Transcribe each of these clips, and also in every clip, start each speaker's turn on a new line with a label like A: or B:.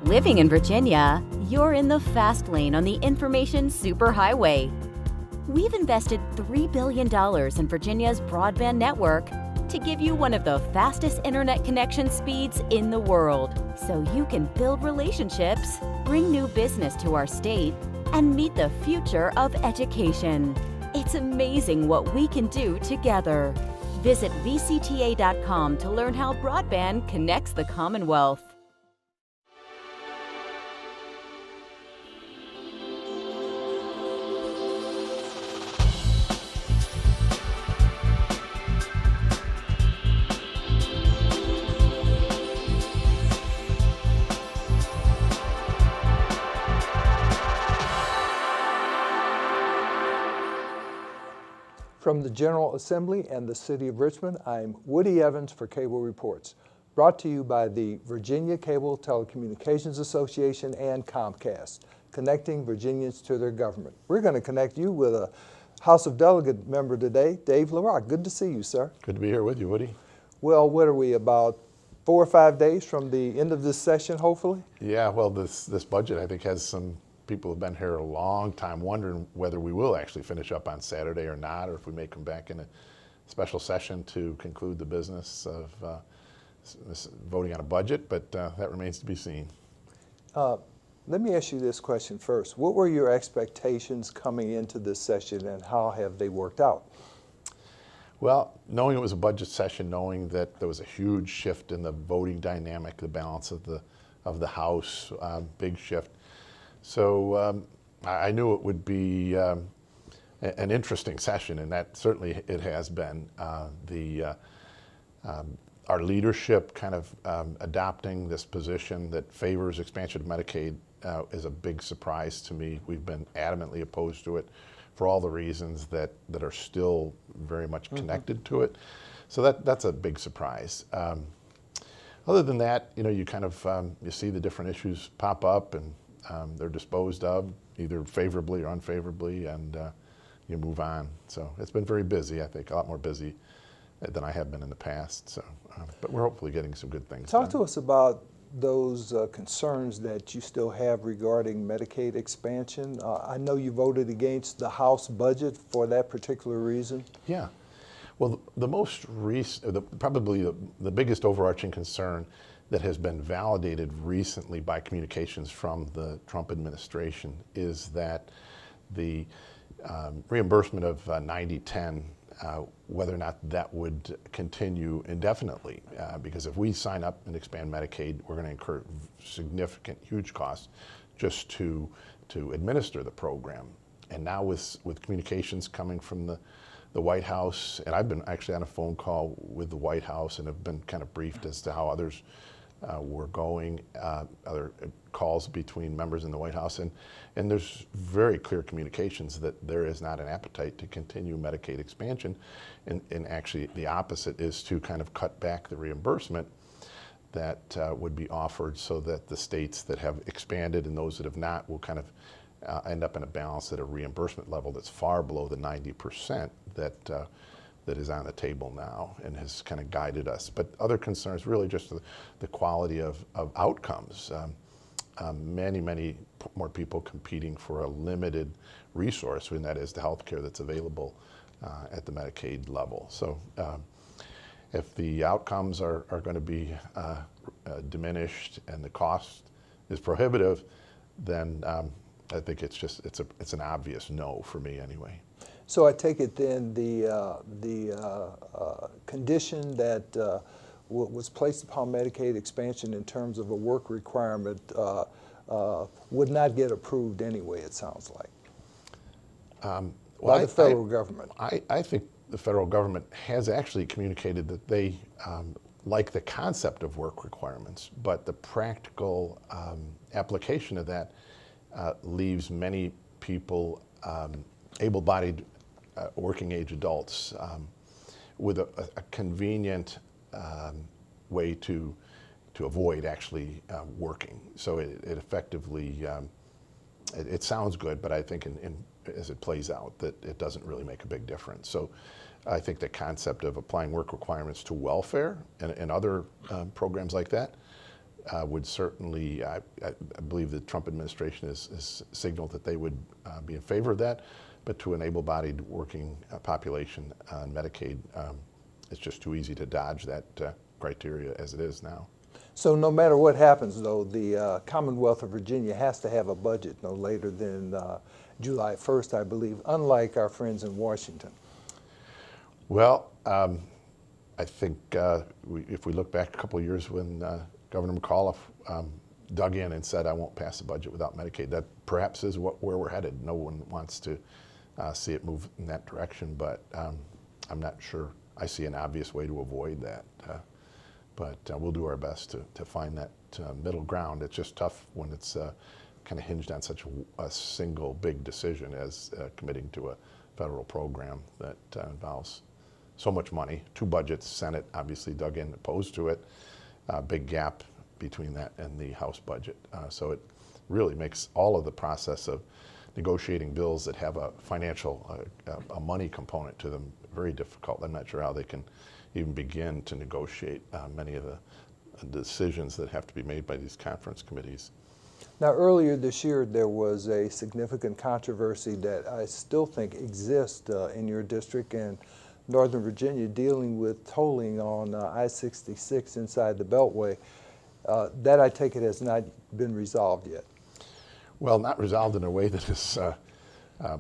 A: Living in Virginia, you're in the fast lane on the information superhighway. We've invested $3 billion in Virginia's broadband network to give you one of the fastest internet connection speeds in the world, so you can build relationships, bring new business to our state, and meet the future of education. It's amazing what we can do together. Visit VCTA.com to learn how broadband connects the Commonwealth.
B: From the General Assembly and the City of Richmond, I'm Woody Evans for Cable Reports, brought to you by the Virginia Cable Telecommunications Association and Comcast, connecting Virginians to their government. We're going to connect you with a House of Delegate member today, Dave LaRock. Good to see you, sir.
C: Good to be here with you, Woody.
B: Well, what are we, about 4 or 5 days from the end of this session, hopefully?
C: Yeah, well, this budget, I think, has some people who've been here a long time wondering whether we will actually finish up on Saturday or not, or if we may come back in a special session to conclude the business of voting on a budget, but that remains to be seen.
B: Let me ask you this question first. What were your expectations coming into this session, and how have they worked out?
C: Well, knowing it was a budget session, knowing that there was a huge shift in the voting dynamic, the balance of the House, big shift. So I knew it would be an interesting session, and that certainly it has been. Our leadership kind of adopting this position that favors expansion of Medicaid is a big surprise to me. We've been adamantly opposed to it for all the reasons that are still very much connected to it. So that's a big surprise. Other than that, you kind of you see the different issues pop up, and they're disposed of either favorably or unfavorably, and you move on. So it's been very busy, I think, a lot more busy than I have been in the past. So, but we're hopefully getting some good things
B: Talk
C: done.
B: to us about those concerns that you still have regarding Medicaid expansion. I know you voted against the House budget for that particular reason.
C: Yeah. Well, the most recent, probably the biggest overarching concern that has been validated recently by communications from the Trump administration is that the reimbursement of 90/10, whether or not that would continue indefinitely. Because if we sign up and expand Medicaid, we're going to incur significant, huge costs just to administer the program. And now with communications coming from the White House, and I've been actually on a phone call with the White House and have been kind of briefed as to how others were going, other calls between members in the White House, and there's very clear communications that there is not an appetite to continue Medicaid expansion, and actually the opposite is to kind of cut back the reimbursement that would be offered, so that the states that have expanded and those that have not will kind of end up in a balance at a reimbursement level that's far below the 90% that is on the table now and has kind of guided us. But other concerns, really just the quality of outcomes. Many more people competing for a limited resource, and that is the health care that's available at the Medicaid level. So if the outcomes are going to be diminished and the cost is prohibitive, then I think it's an obvious no for me anyway.
B: So I take it then the condition that was placed upon Medicaid expansion in terms of a work requirement would not get approved anyway, it sounds like, by the federal government.
C: I think the federal government has actually communicated that they like the concept of work requirements, but the practical application of that leaves many people, able-bodied working age adults, with a convenient way to avoid actually working. So it effectively, it sounds good, but I think as it plays out that it doesn't really make a big difference. So I think the concept of applying work requirements to welfare and other programs like that would certainly, I believe the Trump administration has signaled that they would be in favor of that, but to an able-bodied working population on Medicaid, it's just too easy to dodge that criteria as it is now.
B: So no matter what happens, though, the Commonwealth of Virginia has to have a budget no later than July 1st, I believe, unlike our friends in Washington.
C: Well, I think if we look back a couple of years when Governor McAuliffe dug in and said, I won't pass a budget without Medicaid, that perhaps is where we're headed. No one wants to see it move in that direction, but I'm not sure I see an obvious way to avoid that. But we'll do our best to find that middle ground. It's just tough when it's kind of hinged on such a single big decision as committing to a federal program that involves so much money. Two budgets, Senate obviously dug in, opposed to it. Big gap between that and the House budget. So it really makes all of the process of negotiating bills that have a financial, a money component to them very difficult. I'm not sure how they can even begin to negotiate many of the decisions that have to be made by these conference committees.
B: Now, earlier this year, there was a significant controversy that I still think exists in your district and Northern Virginia dealing with tolling on I-66 inside the Beltway. That, I take it, has not been resolved yet.
C: Well, not resolved in a way that is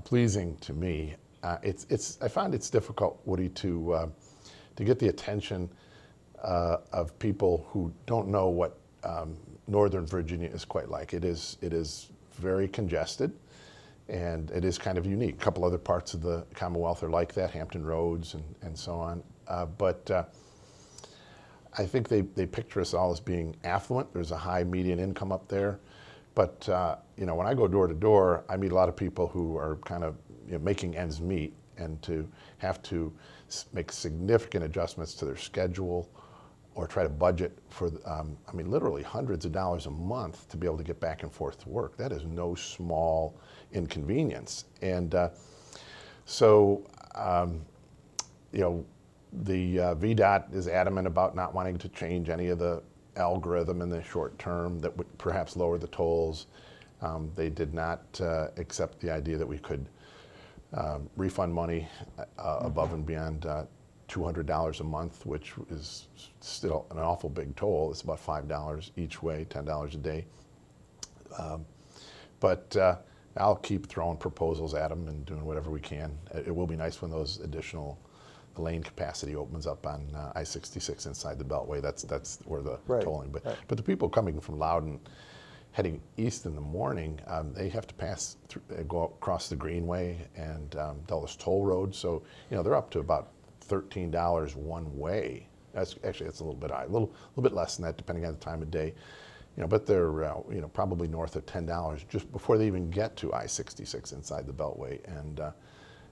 C: pleasing to me. I find it's difficult, Woody, to get the attention of people who don't know what Northern Virginia is quite like. It is very congested, and it is kind of unique. A couple other parts of the Commonwealth are like that, Hampton Roads and so on. But I think they picture us all as being affluent. There's a high median income up there. But you know, when I go door to door, I meet a lot of people who are kind of making ends meet, and to have to make significant adjustments to their schedule or try to budget for, I mean, literally hundreds of dollars a month to be able to get back and forth to work. That is no small inconvenience. And so, you know, the VDOT is adamant about not wanting to change any of the algorithm in the short term that would perhaps lower the tolls. They did not accept the idea that we could refund money above and beyond $200 a month, which is still an awful big toll. It's about $5 each way, $10 a day. But I'll keep throwing proposals at them and doing whatever we can. It will be nice when those additional lane capacity opens up on I-66 inside the Beltway. That's where the tolling. But the people coming from Loudoun, heading east in the morning, they have to pass through, go across the Greenway and Dulles Toll Road. So they're up to about $13 one way. That's a little bit high, a little bit less than that depending on the time of day. But they're probably north of $10 just before they even get to I-66 inside the Beltway. And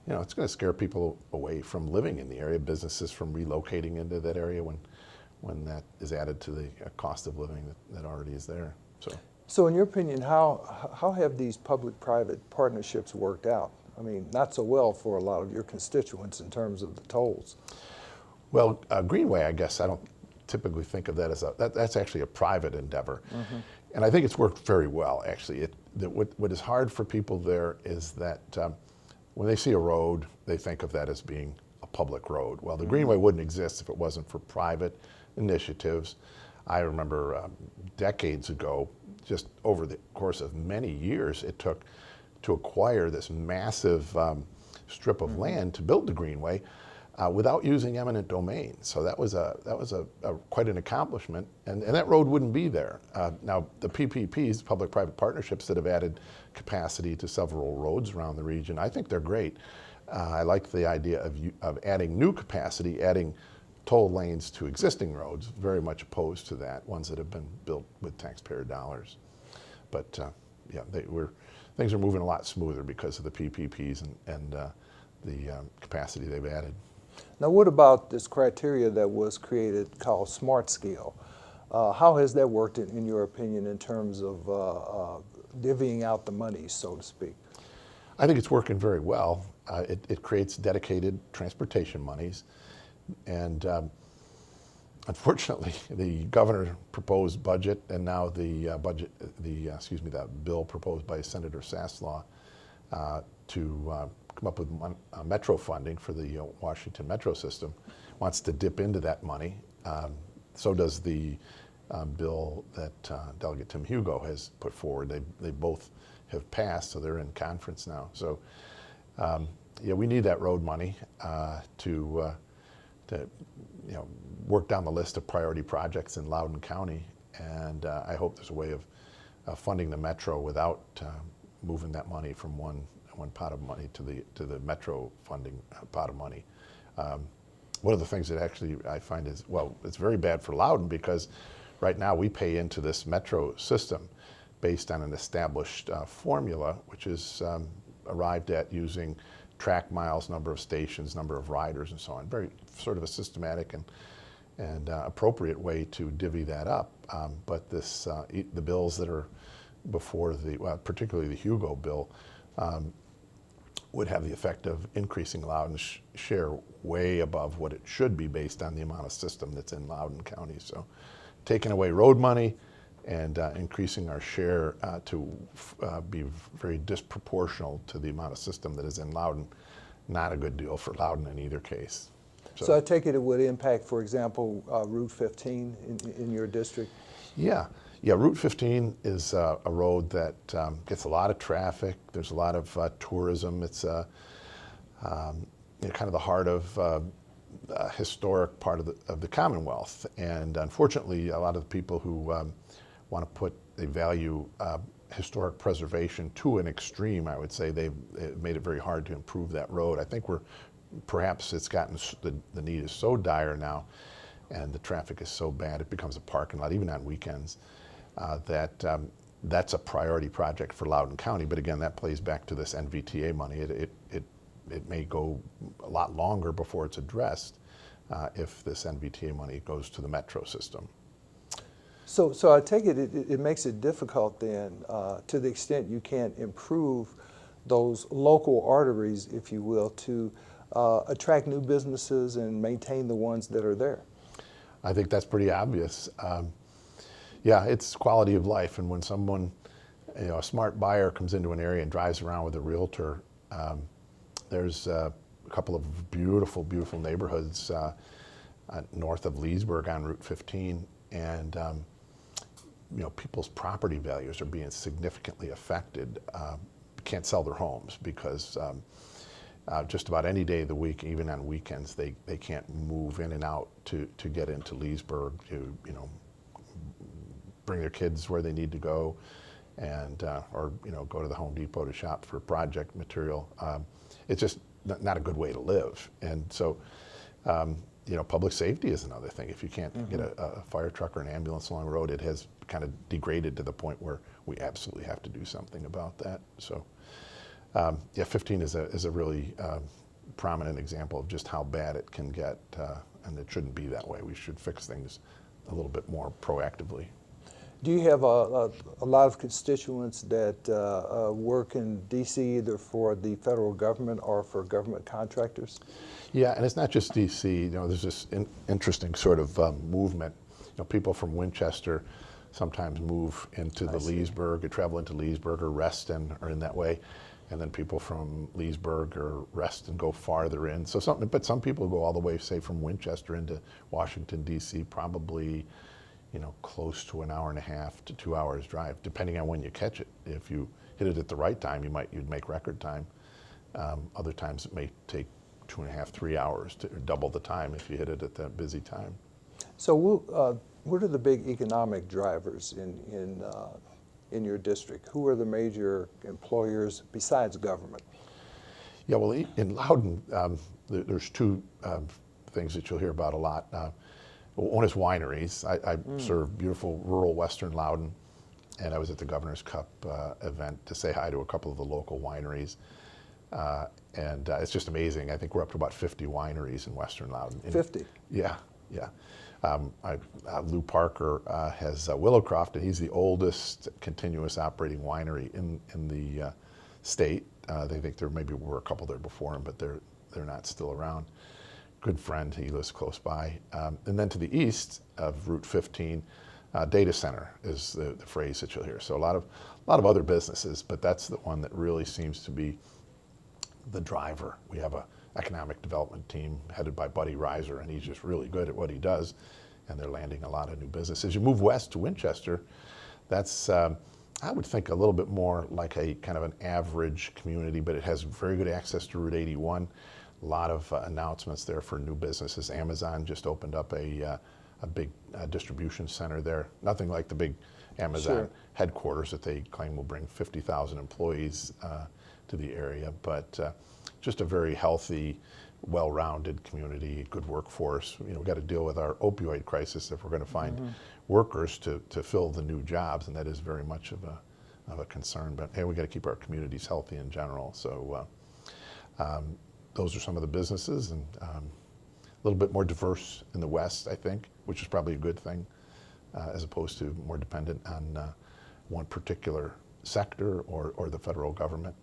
C: it's going to scare people away from living in the area, businesses from relocating into that area when that is added to the cost of living that already is there. So
B: in your opinion, how have these public-private partnerships worked out? I mean, not so well for a lot of your constituents in terms of the tolls.
C: Well, Greenway, I guess I don't typically think of that as that's actually a private endeavor. Mm-hmm. And I think it's worked very well, actually. What is hard for people there is that when they see a road, they think of that as being a public road. Well, the Greenway wouldn't exist if it wasn't for private initiatives. I remember decades ago, just over the course of many years, it took to acquire this massive strip of land to build the Greenway without using eminent domain. So that was quite an accomplishment, and that road wouldn't be there. Now the PPPs, public-private partnerships, that have added capacity to several roads around the region, I think they're great. I like the idea of adding new capacity, adding toll lanes to existing roads. Very much opposed to that, ones that have been built with taxpayer dollars. But things are moving a lot smoother because of the PPPs and the capacity they've added.
B: Now, what about this criteria that was created called Smart Scale? How has that worked in your opinion in terms of divvying out the money, so to speak?
C: I think it's working very well. It creates dedicated transportation monies, and Unfortunately, the governor proposed budget, and now the that bill proposed by Senator Saslaw to come up with metro funding for the Washington metro system, wants to dip into that money. So does the bill that Delegate Tim Hugo has put forward. They both have passed, so they're in conference now. So yeah, we need that road money to work down the list of priority projects in Loudoun County, and I hope there's a way of funding the metro without moving that money from one pot of money to the metro funding pot of money. One of the things that actually I find is, well, it's very bad for Loudoun because right now we pay into this metro system based on an established formula, which is arrived at using track miles, number of stations, number of riders, and so on. Very sort of a systematic and appropriate way to divvy that up. But this, the bills that are before particularly the Hugo bill, would have the effect of increasing Loudoun's share way above what it should be based on the amount of system that's in Loudoun County. So taking away road money and increasing our share to be very disproportional to the amount of system that is in Loudoun, not a good deal for Loudoun in either case.
B: So I take it would impact, for example, Route 15 in your district?
C: Yeah, Route 15 is a road that gets a lot of traffic. There's a lot of tourism. It's kind of the heart of historic part of the Commonwealth. And unfortunately, a lot of the people who want to value historic preservation to an extreme, I would say, they've made it very hard to improve that road. I think perhaps it's gotten, the need is so dire now and the traffic is so bad, it becomes a parking lot, even on weekends, that's a priority project for Loudoun County. But again, that plays back to this NVTA money. It may go a lot longer before it's addressed if this NVTA money goes to the metro system.
B: So I take it makes it difficult then, to the extent you can't improve those local arteries, if you will, to attract new businesses and maintain the ones that are there.
C: I think that's pretty obvious. Yeah, it's quality of life, and when someone, a smart buyer comes into an area and drives around with a realtor, there's a couple of beautiful, beautiful neighborhoods north of Leesburg on Route 15, and people's property values are being significantly affected. Can't sell their homes because just about any day of the week, even on weekends, they can't move in and out to get into Leesburg to bring their kids where they need to go, and or go to the Home Depot to shop for project material. It's just not a good way to live, and so public safety is another thing. If you can't get a fire truck or an ambulance along the road, it has kind of degraded to the point where we absolutely have to do something about that. So yeah, 15 is a really prominent example of just how bad it can get, and it shouldn't be that way. We should fix things a little bit more proactively.
B: Do you have a lot of constituents that work in D.C. either for the federal government or for government contractors?
C: Yeah, and it's not just D.C. There's this interesting sort of movement. People from Winchester sometimes move into the Leesburg, or travel into Leesburg or Reston, or in that way, and then people from Leesburg or Reston go farther in. So some people go all the way, say, from Winchester into Washington D.C. probably, close to an hour and a half to 2 hours drive, depending on when you catch it. If you hit it at the right time, you'd make record time. Other times it may take 2.5, 3 hours to double the time if you hit it at that busy time. So
B: what are the big economic drivers in your district? Who are the major employers besides government?
C: Yeah, well, in Loudoun, there's two things that you'll hear about a lot. One is wineries. I serve beautiful rural western Loudoun, and I was at the Governor's Cup event to say hi to a couple of the local wineries. And it's just amazing. I think we're up to about 50 wineries in western Loudoun.
B: 50?
C: Yeah. Lou Parker has Willowcroft, and he's the oldest continuous operating winery in the state. They think there maybe were a couple there before him, but they're not still around. good friend. He lives close by. And then to the east of Route 15, data center is the phrase that you'll hear. So a lot of other businesses, but that's the one that really seems to be the driver. We have a economic development team headed by Buddy Reiser, and he's just really good at what he does, and they're landing a lot of new business. As you move west to Winchester, that's, I would think, a little bit more like a kind of an average community, but it has very good access to Route 81. A lot of announcements there for new businesses. Amazon just opened up a big distribution center there. Nothing like the big Amazon headquarters that they claim will bring 50,000 employees to the area, but just a very healthy, well-rounded community, good workforce. You know, we've got to deal with our opioid crisis if we're going to find workers to fill the new jobs, and that is very much of a concern. But hey, we got to keep our communities healthy in general. So those are some of the businesses, and a little bit more diverse in the West, I think, which is probably a good thing, as opposed to more dependent on one particular sector or the federal government.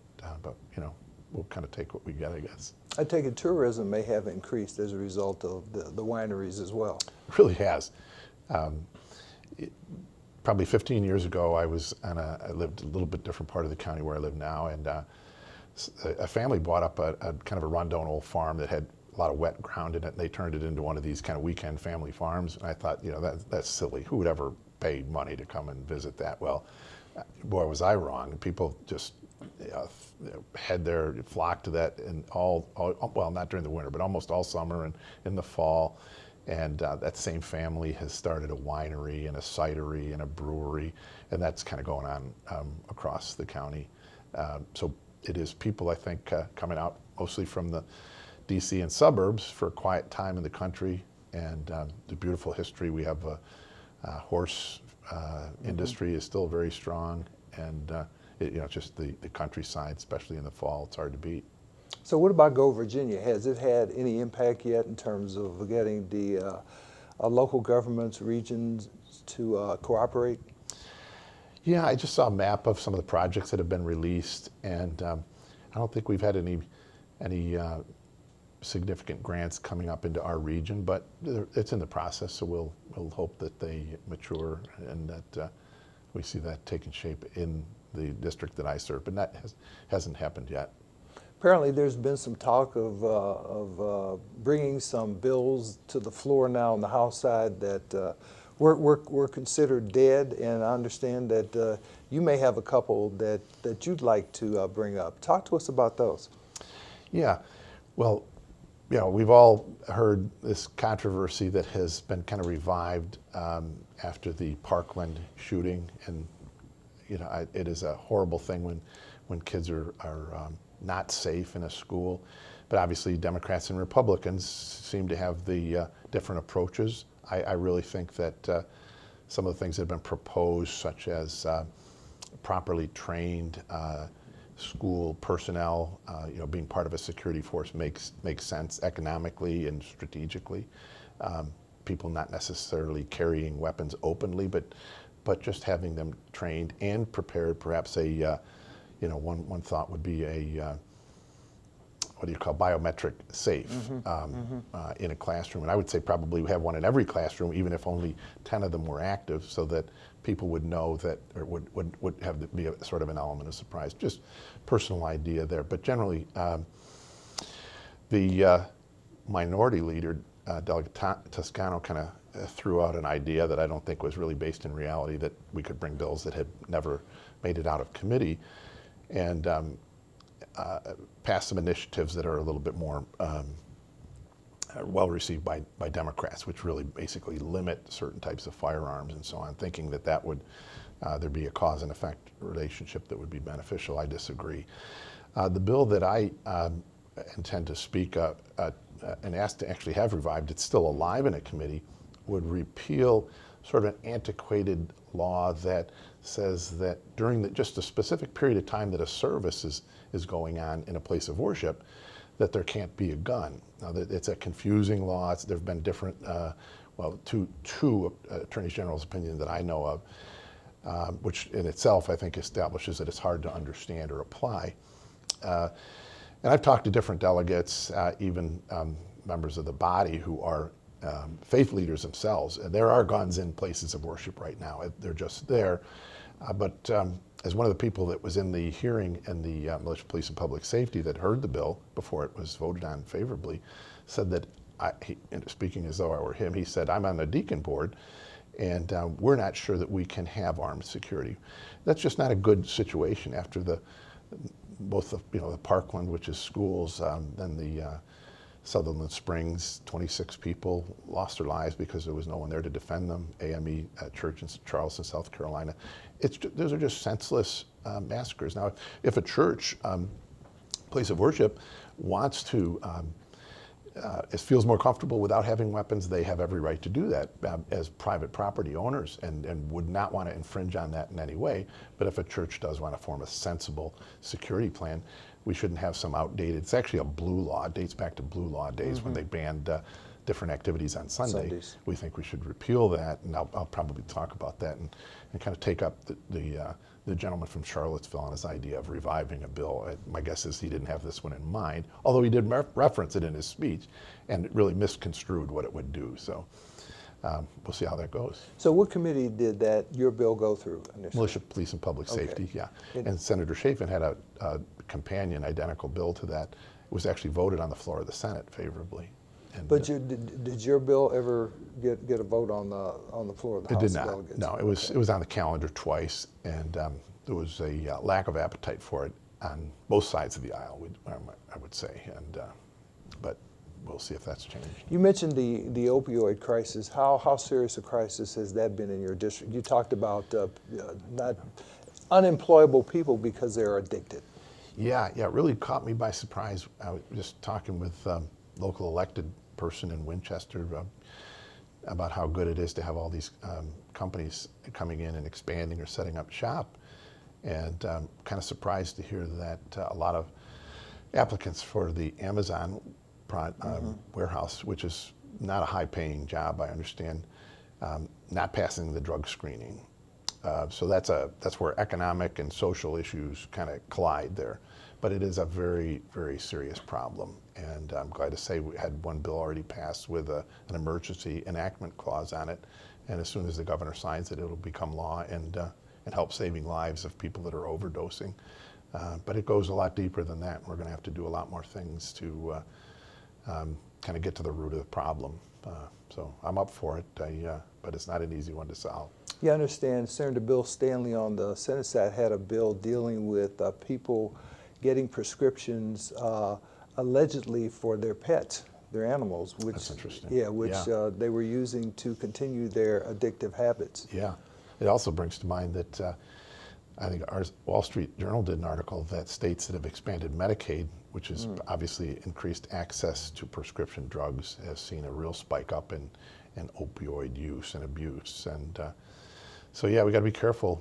C: But you know, we'll kind of take what we get, I guess.
B: I take it tourism may have increased as a result of the wineries as well.
C: It really has. Probably 15 years ago, I lived a little bit different part of the county where I live now, and a family bought up a kind of a rundown old farm that had a lot of wet ground in it, and they turned it into one of these kind of weekend family farms. And I thought, you know, that's silly. Who would ever pay money to come and visit that? Well, boy, was I wrong. People just had their flock to that, and well, not during the winter, but almost all summer and in the fall. And that same family has started a winery and a cidery and a brewery, and that's kind of going on across the county. So it is people, I think, coming out mostly from the DC and suburbs for a quiet time in the country, and the beautiful history. We have a horse industry is still very strong, and you know, just the countryside, especially in the fall, it's hard to beat.
B: So what about Go Virginia? Has it had any impact yet in terms of getting the local governments, regions to cooperate?
C: Yeah, I just saw a map of some of the projects that have been released, and I don't think we've had any significant grants coming up into our region, but it's in the process, so we'll hope that they mature and that we see that taking shape in the district that I serve, but that hasn't happened yet.
B: Apparently there's been some talk of bringing some bills to the floor now on the House side that were considered dead, and I understand that you may have a couple that you'd like to bring up. Talk to us about those.
C: Yeah, well, you know, we've all heard this controversy that has been kind of revived after the Parkland shooting, and you know, it is a horrible thing when kids are not safe in a school. But obviously Democrats and Republicans seem to have the different approaches. I really think that some of the things that have been proposed, such as properly trained school personnel, you know, being part of a security force makes sense economically and strategically. People not necessarily carrying weapons openly, but just having them trained and prepared. Perhaps you know, one thought would be a what do you call biometric safe in a classroom, and I would say probably we have one in every classroom, even if only 10 of them were active, so that people would know that, or would have to be a sort of an element of surprise. Just personal idea there, but generally the minority leader, Delegate Toscano, kind of threw out an idea that I don't think was really based in reality, that we could bring bills that had never made it out of committee, and pass some initiatives that are a little bit more well received by Democrats, which really basically limit certain types of firearms and so on, thinking that would there'd be a cause and effect relationship that would be beneficial. I disagree. The bill that I intend to speak and ask to actually have revived, it's still alive in a committee, would repeal sort of an antiquated law that says that during just a specific period of time that a service is going on in a place of worship, that there can't be a gun. Now, it's a confusing law. There have been different, well, two attorneys general's opinion that I know of, which in itself I think establishes that it's hard to understand or apply. And I've talked to different delegates, even members of the body who are faith leaders themselves. And there are guns in places of worship right now. They're just there. But as one of the people that was in the hearing in the Militia, Police, and Public Safety that heard the bill before it was voted on favorably, said that, speaking as though I were him, he said, I'm on the deacon board, and we're not sure that we can have armed security. That's just not a good situation after both the Parkland, which is schools, then the Sutherland Springs, 26 people lost their lives because there was no one there to defend them. AME Church in Charleston, South Carolina. Those are just senseless massacres. Now, if a church, place of worship, wants to, it feels more comfortable without having weapons, they have every right to do that as private property owners, and would not want to infringe on that in any way. But if a church does want to form a sensible security plan, we shouldn't have some outdated, it's actually a blue law, it dates back to blue law days when they banned different activities on Sundays. We think we should repeal that, and I'll probably talk about that and kind of take up the gentleman from Charlottesville on his idea of reviving a bill. My guess is he didn't have this one in mind, although he did reference it in his speech, and it really misconstrued what it would do. So we'll see how that goes.
B: So what committee did your bill go through initially?
C: Militia, Police, and Public Safety, yeah. And Senator Chafin had a companion identical bill to that. It was actually voted on the floor of the Senate favorably. And,
B: but did your bill ever get a vote on the floor of the House of Delegates?
C: It did not. No, it was on the calendar twice, and there was a lack of appetite for it on both sides of the aisle, I would say. And but we'll see if that's changed.
B: You mentioned the opioid crisis. How serious a crisis has that been in your district? You talked about not unemployable people because they're addicted.
C: Yeah, it really caught me by surprise. I was just talking with local elected person in Winchester about how good it is to have all these companies coming in and expanding or setting up shop, and kind of surprised to hear that a lot of applicants for the Amazon warehouse, which is not a high-paying job, I understand, not passing the drug screening. So that's where economic and social issues kind of collide there. But it is a very, very serious problem. And I'm glad to say we had one bill already passed with an emergency enactment clause on it. And as soon as the governor signs it, it'll become law and help saving lives of people that are overdosing. But it goes a lot deeper than that. We're going to have to do a lot more things to kind of get to the root of the problem. So I'm up for it, but it's not an easy one to solve.
B: You understand Senator Bill Stanley on the Senate side had a bill dealing with people getting prescriptions allegedly for their pets, their animals, which
C: that's interesting.
B: They were using to continue their addictive habits.
C: Yeah, it also brings to mind that I think our Wall Street Journal did an article that states that have expanded Medicaid, which has obviously increased access to prescription drugs, has seen a real spike up in opioid use and abuse. And so yeah, we got to be careful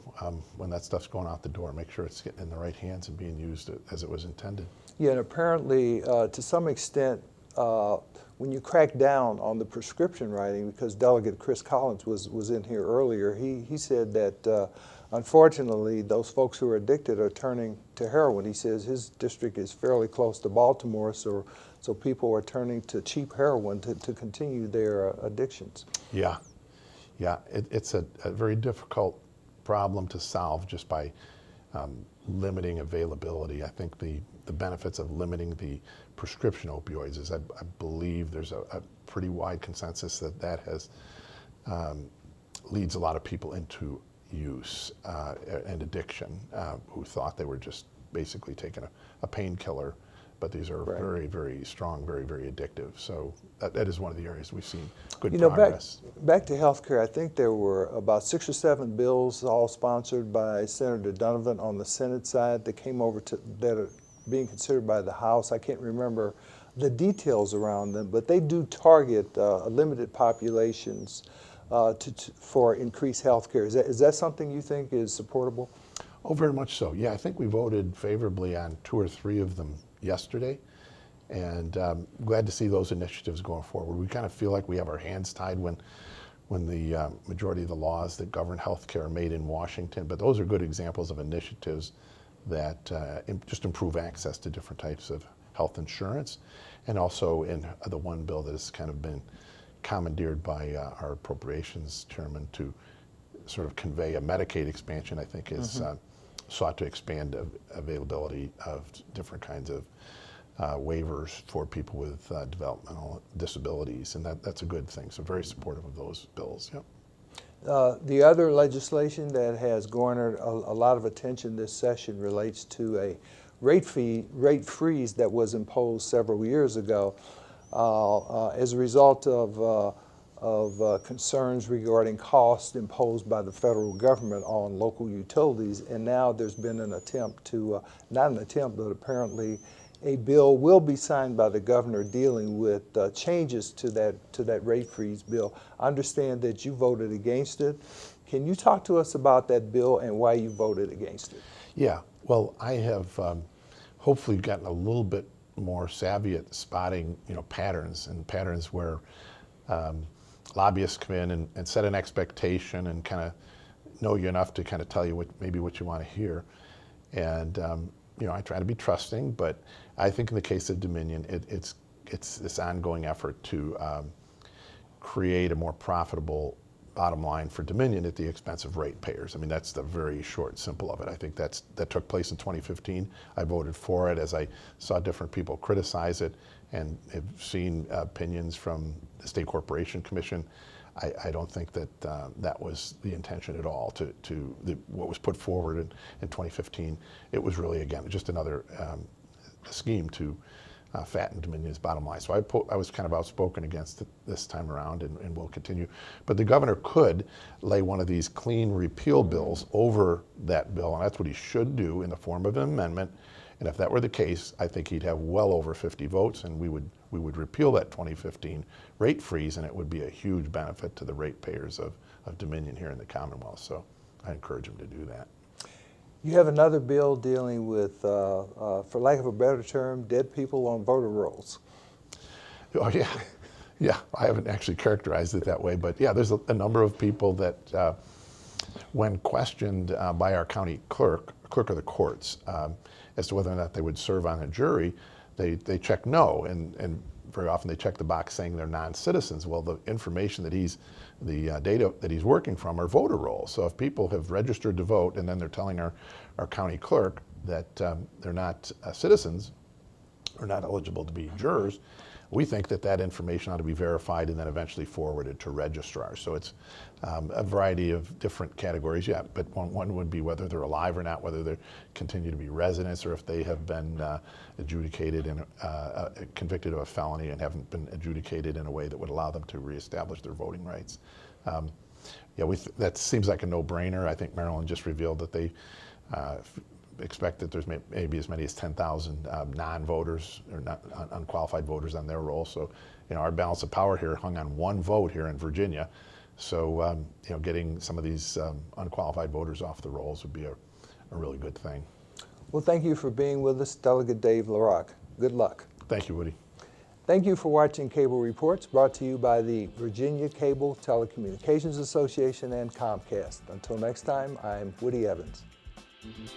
C: when that stuff's going out the door. Make sure it's getting in the right hands and being used as it was intended. Yeah,
B: and apparently, to some extent, when you crack down on the prescription writing, because Delegate Chris Collins was in here earlier, he said that unfortunately those folks who are addicted are turning to heroin. He says his district is fairly close to Baltimore, so people are turning to cheap heroin to continue their addictions.
C: Yeah. Yeah, it's a very difficult problem to solve just by limiting availability. I think the benefits of limiting the prescription opioids is I believe there's a pretty wide consensus that has leads a lot of people into use and addiction who thought they were just basically taking a painkiller, but these are very, very strong, very, very addictive. So that is one of the areas we've seen good progress.
B: Back to healthcare, I think there were about 6 or 7 bills, all sponsored by Senator Donovan on the Senate side, that came over that are being considered by the House. I can't remember the details around them, but they do target limited populations for increased healthcare. Is that something you think is supportable?
C: Oh, very much so. Yeah, I think we voted favorably on 2 or 3 of them yesterday, and glad to see those initiatives going forward. We kind of feel like we have our hands tied when the majority of the laws that govern healthcare are made in Washington, but those are good examples of initiatives that just improve access to different types of health insurance, and also in the one bill that has kind of been commandeered by our appropriations chairman to sort of convey a Medicaid expansion, I think is sought to expand availability of different kinds of waivers for people with developmental disabilities, and that's a good thing. So very supportive of those bills. Yep.
B: The other legislation that has garnered a lot of attention this session relates to a rate freeze that was imposed several years ago as a result of concerns regarding costs imposed by the federal government on local utilities. And now there's been an attempt to, not an attempt, but apparently a bill will be signed by the governor dealing with changes to that rate freeze bill. I understand that you voted against it. Can you talk to us about that bill and why you voted against it?
C: Yeah, well, I have hopefully gotten a little bit more savvy at spotting, patterns where lobbyists come in and set an expectation and kind of know you enough to kind of tell you what you want to hear. And I try to be trusting, but I think in the case of Dominion, it's this ongoing effort to create a more profitable bottom line for Dominion at the expense of ratepayers. I mean, that's the very short, simple of it. I think that took place in 2015. I voted for it as I saw different people criticize it and have seen opinions from the State Corporation Commission. I don't think that that was the intention at all what was put forward in 2015. It was really, again, just another scheme to fatten Dominion's bottom line. So I was kind of outspoken against it this time around and will continue. But the governor could lay one of these clean repeal bills over that bill, and that's what he should do in the form of an amendment. And if that were the case, I think he'd have well over 50 votes, and we would repeal that 2015 rate freeze, and it would be a huge benefit to the ratepayers of Dominion here in the Commonwealth. So I encourage him to do that.
B: You have another bill dealing with, for lack of a better term, dead people on voter rolls.
C: Oh, yeah. Yeah, I haven't actually characterized it that way, but yeah, there's a number of people that, when questioned by our county clerk of the courts, as to whether or not they would serve on a jury, they check no, and very often they check the box saying they're non-citizens. Well, the information that the data that he's working from are voter rolls. So if people have registered to vote and then they're telling our county clerk that they're not citizens or not eligible to be jurors, we think that information ought to be verified and then eventually forwarded to registrars. So it's a variety of different categories, yeah, but one would be whether they're alive or not, whether they continue to be residents, or if they have been adjudicated and convicted of a felony and haven't been adjudicated in a way that would allow them to reestablish their voting rights. Yeah, that seems like a no-brainer. I think Maryland just revealed that they expect that there's maybe as many as 10,000 non-voters or unqualified voters on their roll. So, our balance of power here hung on one vote here in Virginia. So, getting some of these unqualified voters off the rolls would be a really good thing.
B: Well, thank you for being with us, Delegate Dave LaRock. Good luck.
C: Thank you, Woody.
B: Thank you for watching Cable Reports, brought to you by the Virginia Cable Telecommunications Association and Comcast. Until next time, I'm Woody Evans. Mm-hmm.